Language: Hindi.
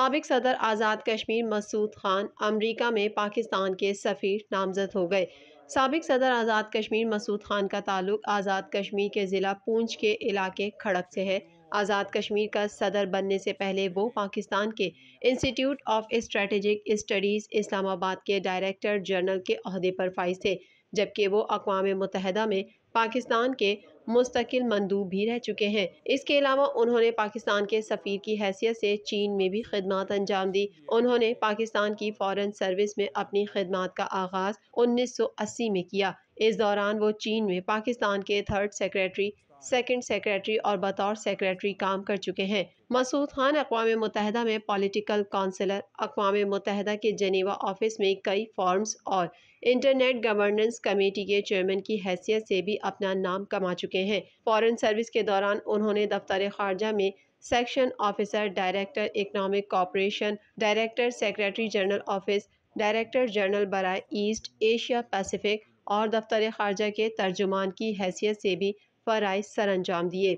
साबिक सदर आज़ाद कश्मीर मसूद खान अमरीका में पाकिस्तान के सफ़ीर नामजद हो गए। साबिक सदर आज़ाद कश्मीर मसूद खान का ताल्लुक आज़ाद कश्मीर के ज़िला पूंछ के इलाके खड़क से है। आज़ाद कश्मीर का सदर बनने से पहले वो पाकिस्तान के institute of strategic studies Islamabad के डायरेक्टर जनरल के ओहदे पर फाइज थे, जबकि वो अक़वाम मुत्तहिदा में पाकिस्तान के मुस्तकिल मंदूब भी रह चुके हैं। इसके अलावा उन्होंने पाकिस्तान के सफ़ीर की हैसियत से चीन में भी खिदमत अंजाम दी। उन्होंने पाकिस्तान की फ़ॉरेन सर्विस में अपनी खिदमत का आगाज़ 1980 में किया। इस दौरान वो चीन में पाकिस्तान के थर्ड सेक्रेटरी, सेकंड सेक्रेटरी और बतौर सेक्रेटरी काम कर चुके हैं। मसूद खान अक़वाम मुत्तहिदा में पॉलिटिकल काउंसलर, अक़वाम मुत्तहिदा के जनेवा ऑफिस में कई फॉर्म्स और इंटरनेट गवर्नेंस कमेटी के चेयरमैन की हैसियत से भी अपना नाम कमा चुके हैं। फॉरेन सर्विस के दौरान उन्होंने दफ्तर खारजा में section officer, director economic cooperation, director secretary general office, director general बराए ईस्ट एशिया पैसिफिक और दफ्तर खारजा के तर्जुमान की हैसियत से भी फ़राइज़ सर अंजाम दिए।